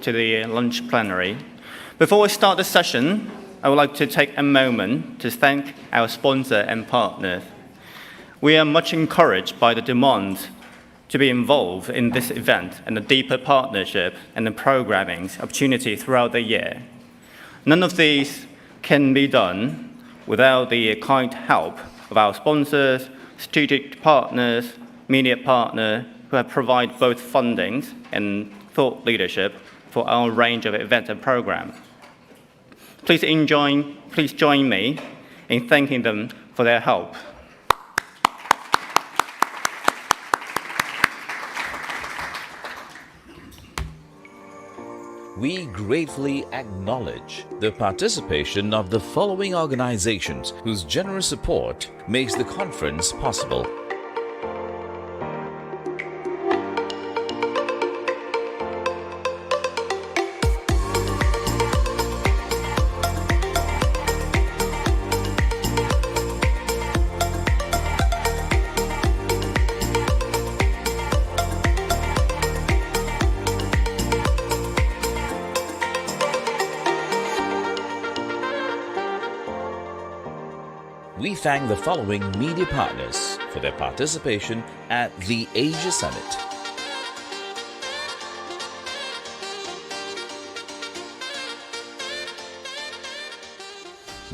to the lunch plenary. Before we start the session, I would like to take a moment to thank our sponsor and partners. We are much encouraged by the demand to be involved in this event and the deeper partnership and the programming opportunity throughout the year. None of these can be done without the kind help of our sponsors, strategic partners, media partners, who have provided both funding and thought leadership for our range of events and programs. Please join me in thanking them for their help. We gratefully acknowledge the participation of the following organizations whose generous support makes the conference possible. We thank the following media partners for their participation at the Asia Summit.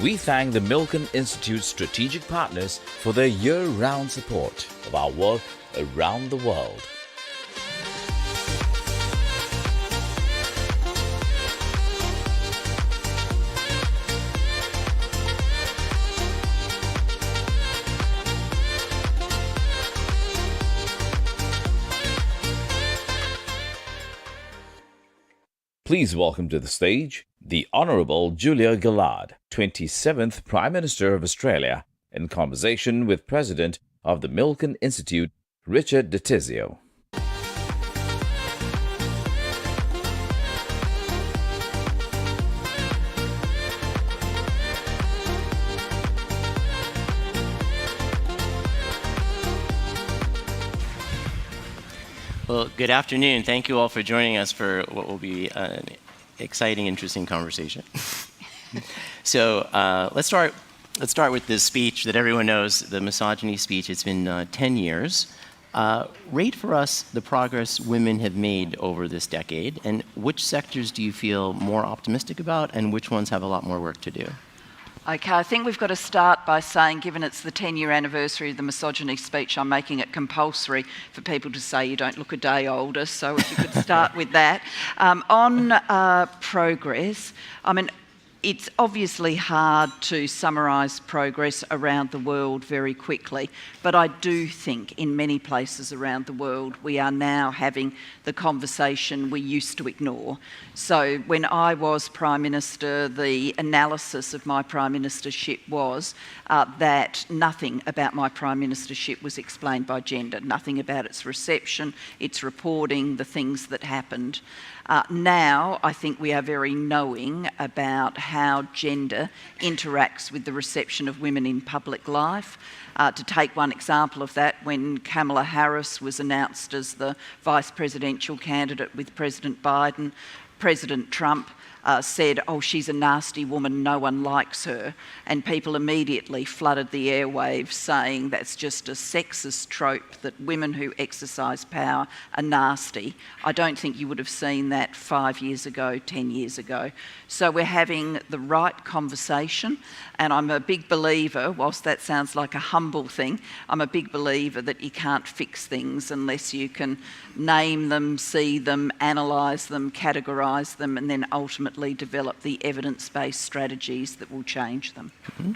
We thank the Milken Institute strategic partners for their year-round support of our work around the world. Please welcome to the stage the Honourable Julia Gillard, 27th Prime Minister of Australia, in conversation with President of the Milken Institute, Richard Detizio. Well, good afternoon. Thank you all for joining us for what will be an exciting, interesting conversation. So let's start with this speech that everyone knows, the misogyny speech. It's been 10 years. Rate for us the progress women have made over this decade, and which sectors do you feel more optimistic about, and which ones have a lot more work to do? Okay, I think we've got to start by saying, given it's the 10-year anniversary of the misogyny speech, I'm making it compulsory for people to say you don't look a day older, so if you could start with that. On progress, I mean, it's obviously hard to summarise progress around the world very quickly, but I do think in many places around the world we are now having the conversation we used to ignore. So when I was Prime Minister, the analysis of my Prime Ministership was that nothing about my Prime Ministership was explained by gender, nothing about its reception, its reporting, the things that happened. Now, I think we are very knowing about how gender interacts with the reception of women in public life. To take one example of that, when Kamala Harris was announced as the vice presidential candidate with President Biden, President Trump said, "Oh, she's a nasty woman, no one likes her." And people immediately flooded the airwaves saying that's just a sexist trope that women who exercise power are nasty. I don't think you would have seen that 5 years ago, 10 years ago. So we're having the right conversation, and I'm a big believer, whilst that sounds like a humble thing, I'm a big believer that you can't fix things unless you can name them, see them, analyse them, categorise them, and then ultimately develop the evidence-based strategies that will change them. Mm-hmm.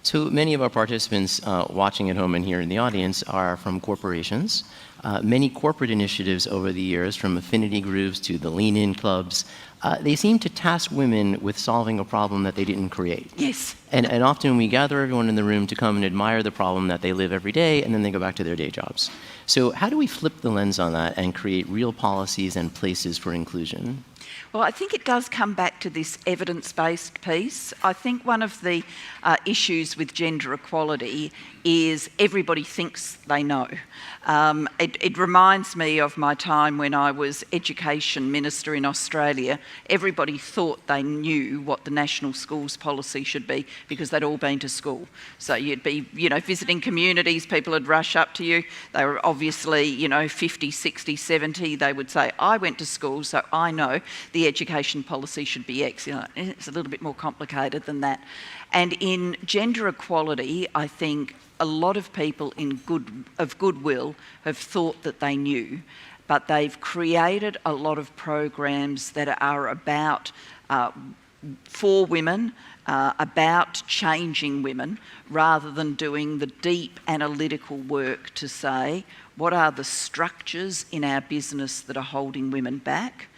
So many of our participants watching at home and here in the audience are from corporations. Many corporate initiatives over the years, from affinity groups to the lean-in clubs, they seem to task women with solving a problem that they didn't create. Yes. And often we gather everyone in the room to come and admire the problem that they live every day, and then they go back to their day jobs. So how do we flip the lens on that and create real policies and places for inclusion? Well, I think it does come back to this evidence-based piece. I think one of the issues with gender equality is everybody thinks they know. It reminds me of my time when I was Education Minister in Australia. Everybody thought they knew what the national schools policy should be because they'd all been to school. So you'd be, visiting communities, people would rush up to you. They were obviously, 50, 60, 70. They would say, I went to school, so I know the education policy should be X. It's a little bit more complicated than that. And in gender equality, I think a lot of people of goodwill have thought that they knew, but they've created a lot of programs that are about for women, about changing women, rather than doing the deep analytical work to say, what are the structures in our business that are holding women back?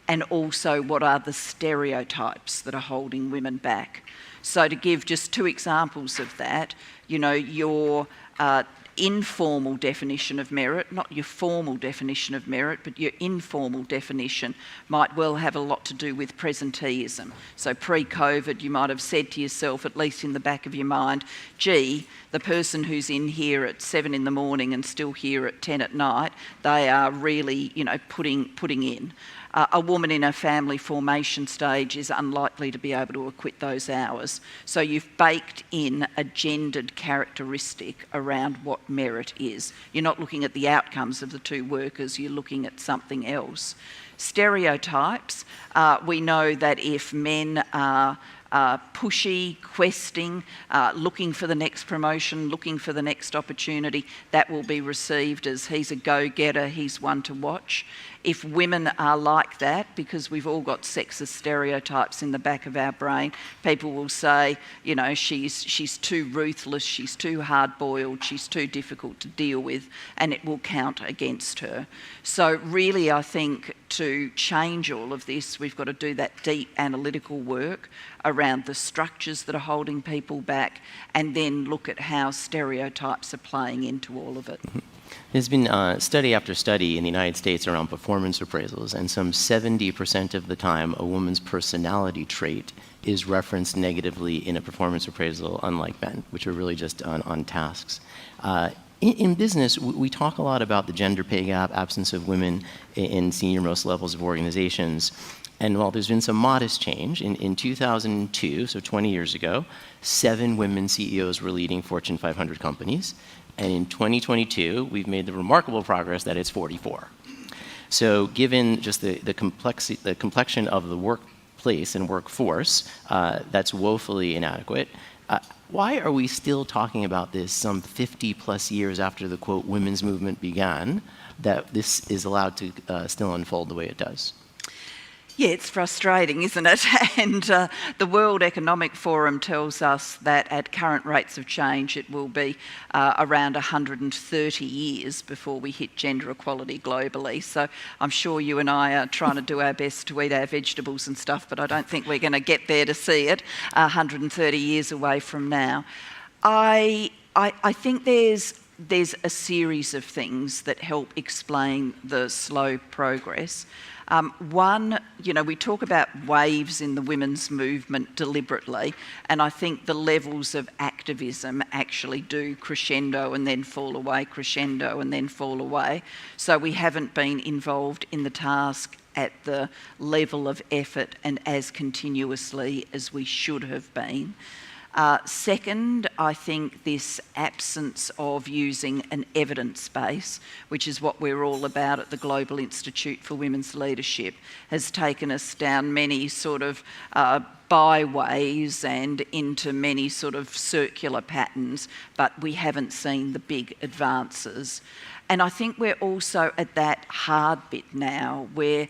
And also, what are the stereotypes that are holding women back? So to give just two examples of that, your informal definition of merit, not your formal definition of merit, but your informal definition might well have a lot to do with presenteeism. So pre-COVID, you might have said to yourself, at least in the back of your mind, gee, the person who's in here at 7 in the morning and still here at 10 at night, they are really, putting in. A woman in a family formation stage is unlikely to be able to acquit those hours. So you've baked in a gendered characteristic around what merit is. You're not looking at the outcomes of the two workers, you're looking at something else. Stereotypes, we know that if men are pushy, questing, looking for the next promotion, looking for the next opportunity, that will be received as he's a go-getter, he's one to watch. If women are like that, because we've all got sexist stereotypes in the back of our brain, people will say, she's too ruthless, she's too hard-boiled, she's too difficult to deal with, and it will count against her. So really, I think to change all of this, we've got to do that deep analytical work around the structures that are holding people back, and then look at how stereotypes are playing into all of it. There's been study after study in the United States around performance appraisals, and some 70% of the time a woman's personality trait is referenced negatively in a performance appraisal, unlike men, which are really just on tasks. In business, we talk a lot about the gender pay gap, absence of women in senior-most levels of organizations. And while there's been some modest change, in 2002, so 20 years ago, 7 women CEOs were leading Fortune 500 companies. And in 2022, we've made the remarkable progress that it's 44. So given just the complexion of the workplace and workforce, that's woefully inadequate. Why are we still talking about this some 50 plus years after the, quote, women's movement began, that this is allowed to still unfold the way it does? Yeah, it's frustrating, isn't it? And the World Economic Forum tells us that at current rates of change, it will be around 130 years before we hit gender equality globally. So I'm sure you and I are trying to do our best to eat our vegetables and stuff, but I don't think we're going to get there to see it 130 years away from now. I think there's a series of things that help explain the slow progress. One, we talk about waves in the women's movement deliberately, and I think the levels of activism actually do crescendo and then fall away, crescendo and then fall away. So we haven't been involved in the task at the level of effort and as continuously as we should have been. Second, I think this absence of using an evidence base, which is what we're all about at the Global Institute for Women's Leadership, has taken us down many sort of byways and into many sort of circular patterns, but we haven't seen the big advances. And I think we're also at that hard bit now where,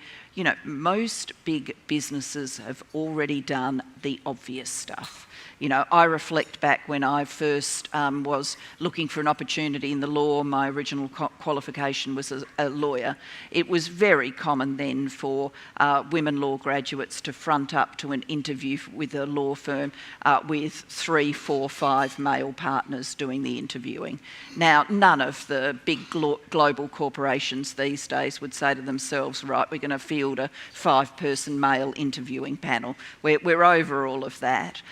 most big businesses have already done the obvious stuff. I reflect back when I first was looking for an opportunity in the law. My original qualification was a lawyer. It was very common then for women law graduates to front up to an interview with a law firm with 3, 4, 5 male partners doing the interviewing. Now, none of the big global corporations these days would say to themselves, right, we're going to field a 5-person male interviewing panel. We're over all of that.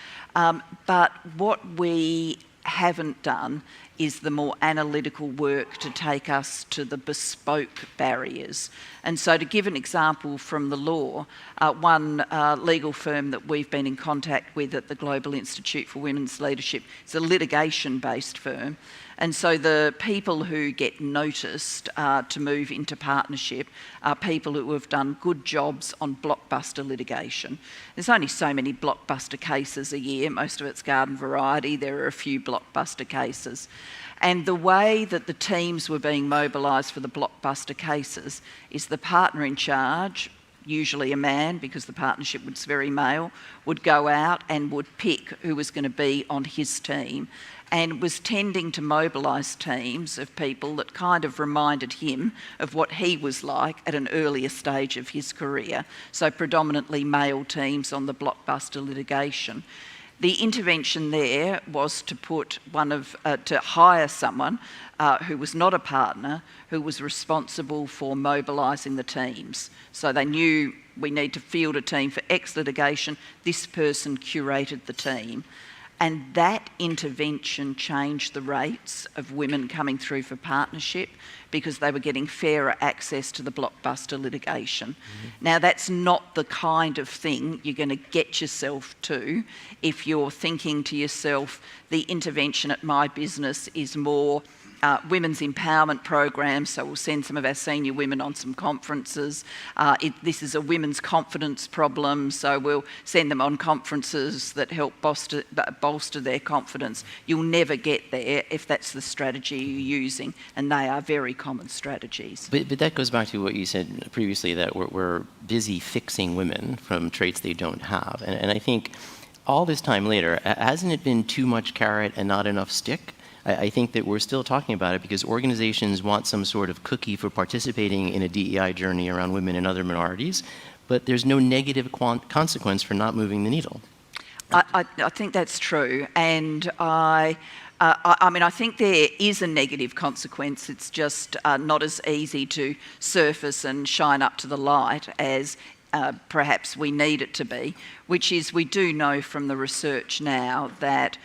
But what we haven't done is the more analytical work to take us to the bespoke barriers. And so to give an example from the law, one legal firm that we've been in contact with at the Global Institute for Women's Leadership is a litigation-based firm. And so the people who get noticed to move into partnership are people who have done good jobs on blockbuster litigation. There's only so many blockbuster cases a year, most of it's garden variety, there are a few blockbuster cases. And the way that the teams were being mobilised for the blockbuster cases is the partner in charge, usually a man because the partnership was very male, would go out and would pick who was going to be on his team, and was tending to mobilise teams of people that kind of reminded him of what he was like at an earlier stage of his career, so predominantly male teams on the blockbuster litigation. The intervention there was to to hire someone who was not a partner, who was responsible for mobilising the teams. So they knew we need to field a team for X litigation. This person curated the team. And that intervention changed the rates of women coming through for partnership because they were getting fairer access to the blockbuster litigation. Mm-hmm. Now, that's not the kind of thing you're going to get yourself to if you're thinking to yourself, the intervention at my business is more women's empowerment programs, so we'll send some of our senior women on some conferences. This is a women's confidence problem, so we'll send them on conferences that help bolster their confidence. You'll never get there if that's the strategy you're using, and they are very common strategies. But that goes back to what you said previously, that we're busy fixing women from traits they don't have. And I think all this time later, hasn't it been too much carrot and not enough stick? I think that we're still talking about it because organizations want some sort of cookie for participating in a DEI journey around women and other minorities, but there's no negative consequence for not moving the needle. I think that's true, and I think there is a negative consequence. It's just not as easy to surface and shine up to the light as perhaps we need it to be, which is we do know from the research now that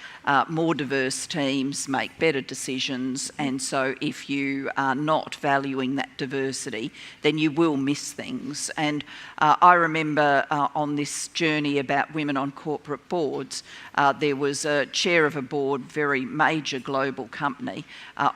more diverse teams make better decisions, and so if you are not valuing that diversity, then you will miss things. And I remember on this journey about women on corporate boards, there was a chair of a board, very major global company,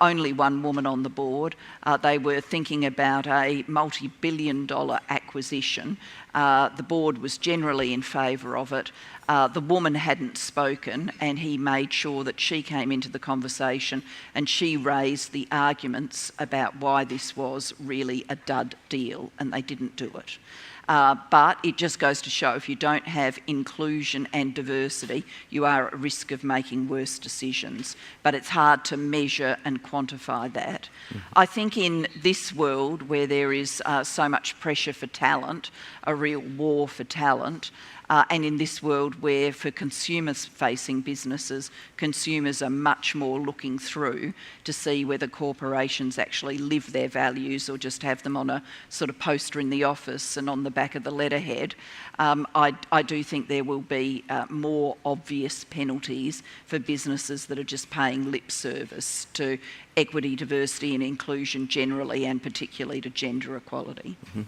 only one woman on the board. They were thinking about a multi-billion-dollar acquisition. The board was generally in favour of it. The woman hadn't spoken, and he made sure that she came into the conversation and she raised the arguments about why this was really a dud deal, and they didn't do it. But it just goes to show if you don't have inclusion and diversity, you are at risk of making worse decisions. But it's hard to measure and quantify that. Mm-hmm. I think in this world where there is so much pressure for talent, a real war for talent, and in this world where for consumer-facing businesses, consumers are much more looking through to see whether corporations actually live their values or just have them on a sort of poster in the office and on the back of the letterhead, I do think there will be more obvious penalties for businesses that are just paying lip service to equity, diversity and inclusion generally, and particularly to gender equality. Mm-hmm.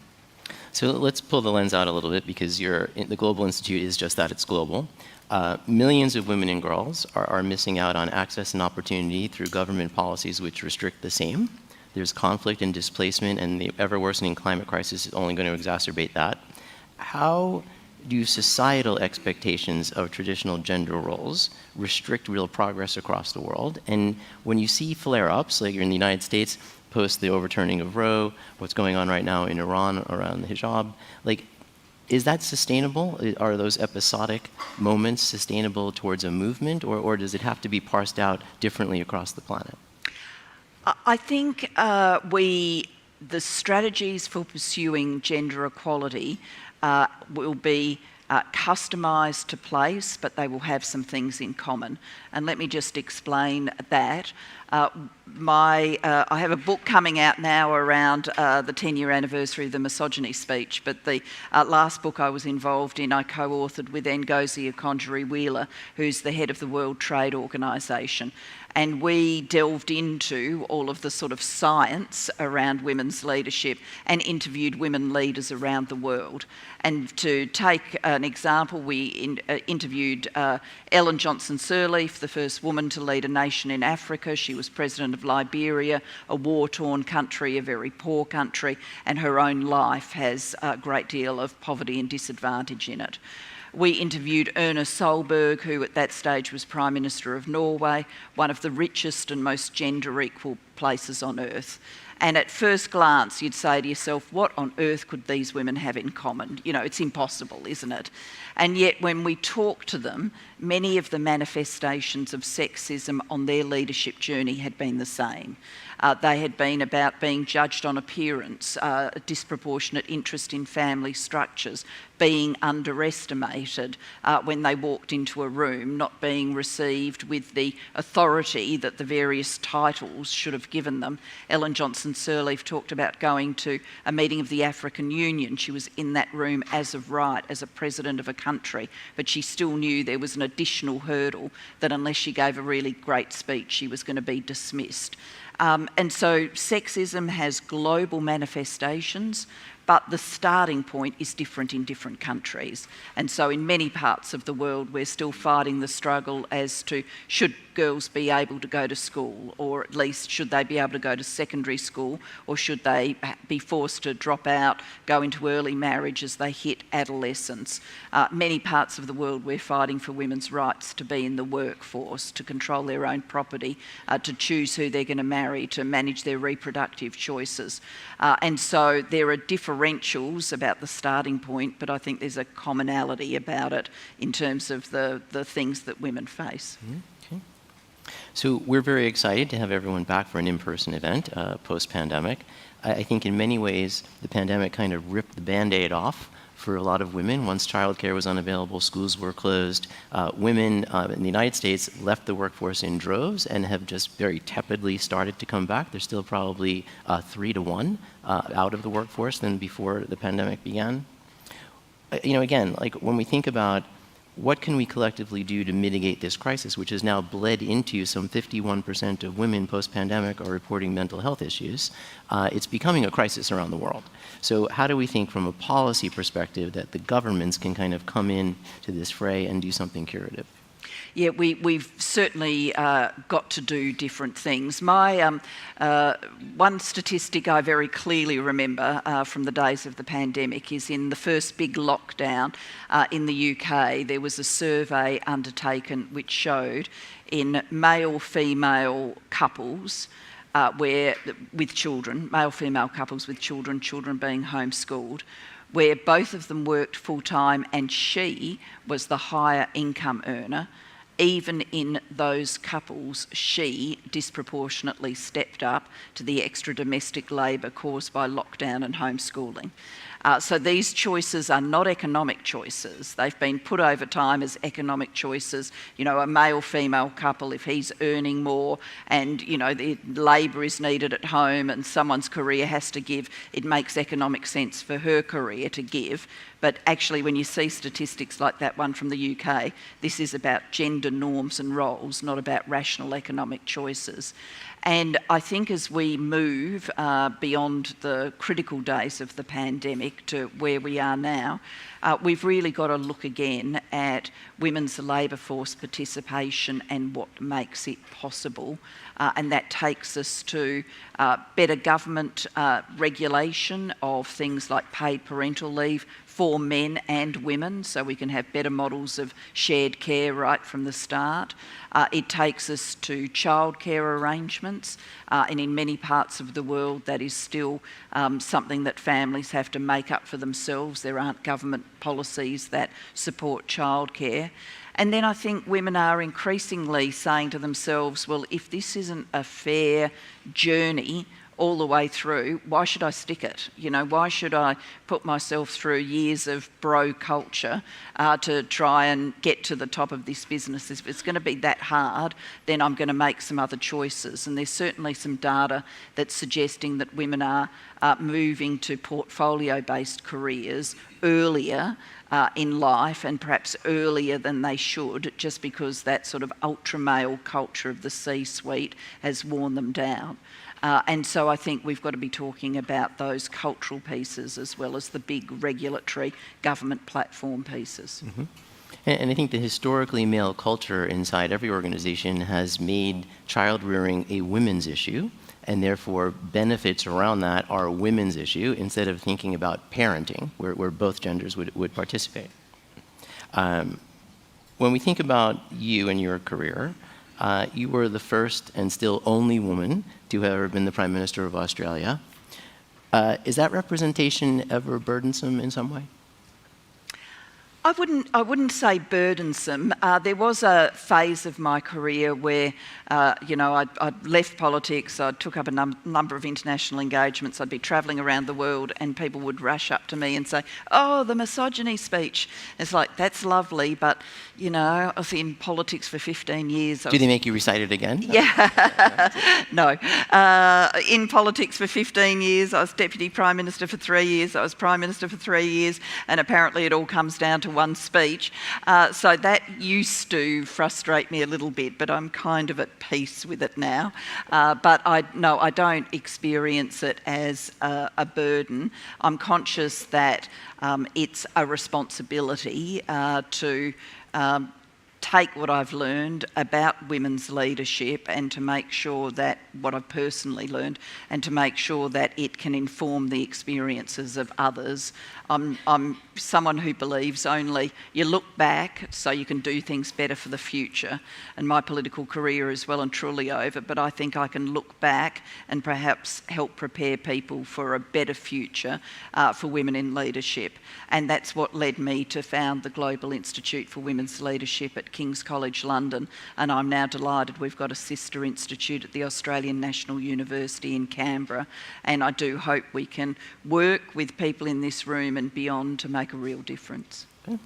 So let's pull the lens out a little bit, because the Global Institute is just that, it's global. Millions of women and girls are missing out on access and opportunity through government policies which restrict the same. There's conflict and displacement, and the ever-worsening climate crisis is only going to exacerbate that. How do societal expectations of traditional gender roles restrict real progress across the world? And when you see flare-ups, like you're in the United States, post the overturning of Roe, what's going on right now in Iran around the hijab, is that sustainable? Are those episodic moments sustainable towards a movement, or does it have to be parsed out differently across the planet? I think the strategies for pursuing gender equality will be customised to place, but they will have some things in common. And let me just explain that. I have a book coming out now around the 10-year anniversary of the misogyny speech, but the last book I was involved in, I co-authored with Ngozi Okonjo-Iweala, who's the head of the World Trade Organization. And we delved into all of the sort of science around women's leadership and interviewed women leaders around the world. And to take an example, we interviewed Ellen Johnson Sirleaf, the first woman to lead a nation in Africa. She was president of Liberia, a war-torn country, a very poor country, and her own life has a great deal of poverty and disadvantage in it. We interviewed Erna Solberg, who at that stage was Prime Minister of Norway, one of the richest and most gender-equal places on earth. And at first glance, you'd say to yourself, what on earth could these women have in common? You know, it's impossible, isn't it? And yet when we talk to them, many of the manifestations of sexism on their leadership journey had been the same. They had been about being judged on appearance, a disproportionate interest in family structures, being underestimated when they walked into a room, not being received with the authority that the various titles should have given them. Ellen Johnson Sirleaf talked about going to a meeting of the African Union. She was in that room as of right, as a president of a country, but she still knew there was an additional hurdle that unless she gave a really great speech, she was going to be dismissed. And so sexism has global manifestations, but the starting point is different in different countries. And so in many parts of the world, we're still fighting the struggle as to should girls be able to go to school, or at least should they be able to go to secondary school, or should they be forced to drop out, go into early marriage as they hit adolescence. Many parts of the world we're fighting for women's rights to be in the workforce, to control their own property, to choose who they're going to marry, to manage their reproductive choices. And so there are differentials about the starting point, but I think there's a commonality about it in terms of the things that women face. Okay. So we're very excited to have everyone back for an in-person event post-pandemic. I think in many ways the pandemic kind of ripped the Band-Aid off for a lot of women. Once childcare was unavailable, schools were closed. Women in the United States left the workforce in droves and have just very tepidly started to come back. They're still probably 3 to 1 out of the workforce than before the pandemic began. You know, again, like when we think about what can we collectively do to mitigate this crisis, which has now bled into some 51% of women post-pandemic are reporting mental health issues, it's becoming a crisis around the world. So how do we think from a policy perspective that the governments can kind of come in to this fray and do something curative? Yeah, we've certainly got to do different things. My one statistic I very clearly remember from the days of the pandemic is in the first big lockdown in the UK, there was a survey undertaken which showed in male-female couples with children, male-female couples with children being homeschooled, where both of them worked full-time and she was the higher income earner. Even in those couples, she disproportionately stepped up to the extra domestic labour caused by lockdown and homeschooling. So these choices are not economic choices. They've been put over time as economic choices. You know, a male-female couple, if he's earning more and, you know, the labour is needed at home and someone's career has to give, it makes economic sense for her career to give. But actually, when you see statistics like that one from the UK, this is about gender norms and roles, not about rational economic choices. And I think as we move beyond the critical days of the pandemic to where we are now, we've really got to look again at women's labour force participation and what makes it possible. And that takes us to better government regulation of things like paid parental leave for men and women, so we can have better models of shared care right from the start. It takes us to childcare arrangements, and in many parts of the world that is still something that families have to make up for themselves. There aren't government policies that support childcare. And then I think women are increasingly saying to themselves, well, if this isn't a fair journey, all the way through, why should I stick it? You know, why should I put myself through years of bro culture to try and get to the top of this business? If it's going to be that hard, then I'm going to make some other choices. And there's certainly some data that's suggesting that women are moving to portfolio-based careers earlier in life, and perhaps earlier than they should, just because that sort of ultra-male culture of the C-suite has worn them down. And so I think we've got to be talking about those cultural pieces as well as the big regulatory government platform pieces. Mm-hmm. And I think the historically male culture inside every organization has made child rearing a women's issue, and therefore benefits around that are a women's issue instead of thinking about parenting, where both genders would participate. When we think about you and your career, you were the first and still only woman to have ever been the Prime Minister of Australia. Is that representation ever burdensome in some way? I wouldn't say burdensome. There was a phase of my career where, I'd left politics, I took up a number of international engagements, I'd be travelling around the world and people would rush up to me and say, oh, the misogyny speech. It's like, that's lovely, but, I was in politics for 15 years. Do they make you recite it again? Yeah. No. In politics for 15 years, I was Deputy Prime Minister for 3 years, I was Prime Minister for 3 years, and apparently it all comes down to one speech. So that used to frustrate me a little bit, but I'm kind of at peace with it now. But I don't experience it as a burden. I'm conscious that it's a responsibility to take what I've learned about women's leadership and to make sure that what I've personally learned and to make sure that it can inform the experiences of others. I'm someone who believes only you look back so you can do things better for the future. And my political career is well and truly over, but I think I can look back and perhaps help prepare people for a better future for women in leadership. And that's what led me to found the Global Institute for Women's Leadership at King's College London, and I'm now delighted we've got a sister institute at the Australian National University in Canberra, and I do hope we can work with people in this room and beyond to make a real difference. Okay.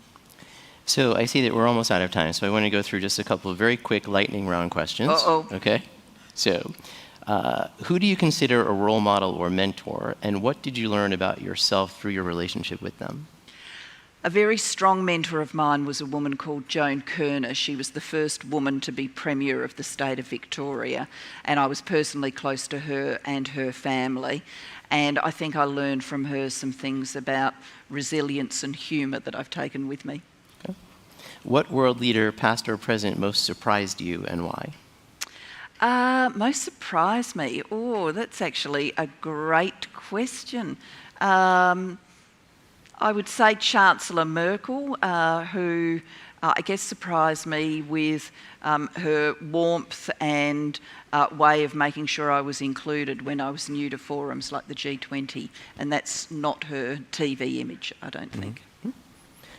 So I see that we're almost out of time, so I want to go through just a couple of very quick lightning round questions. Uh-oh. Okay. So who do you consider a role model or mentor, and what did you learn about yourself through your relationship with them? A very strong mentor of mine was a woman called Joan Kerner. She was the first woman to be Premier of the state of Victoria, and I was personally close to her and her family. And I think I learned from her some things about resilience and humour that I've taken with me. Okay. What world leader, past or present, most surprised you and why? Most surprised me? Oh, that's actually a great question. I would say Chancellor Merkel, who I guess surprised me with her warmth and way of making sure I was included when I was new to forums like the G20, and that's not her TV image, I don't think. Mm-hmm.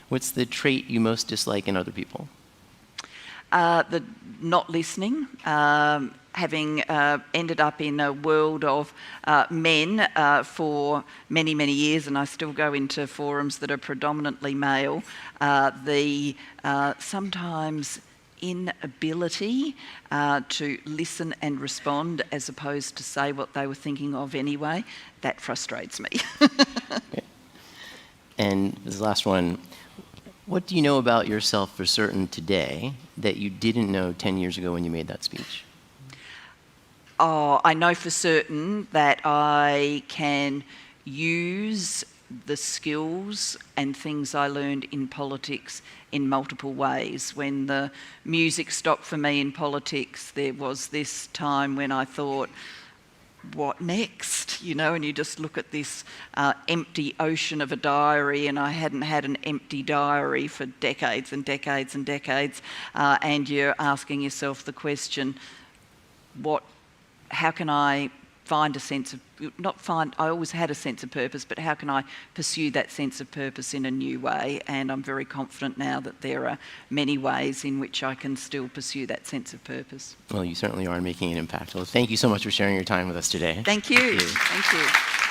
What's the trait you most dislike in other people? The not listening. Having ended up in a world of men for many, many years, and I still go into forums that are predominantly male, the sometimes inability to listen and respond as opposed to say what they were thinking of anyway, that frustrates me. Okay. And this last one, what do you know about yourself for certain today that you didn't know 10 years ago when you made that speech? Oh, I know for certain that I can use the skills and things I learned in politics in multiple ways. When the music stopped for me in politics, there was this time when I thought, what next? And you just look at this empty ocean of a diary, and I hadn't had an empty diary for decades and decades and decades, and you're asking yourself the question, how can I find a sense of, not find, I always had a sense of purpose, but how can I pursue that sense of purpose in a new way? And I'm very confident now that there are many ways in which I can still pursue that sense of purpose. Well, you certainly are making an impact. Well, thank you so much for sharing your time with us today. Thank you. Thank you.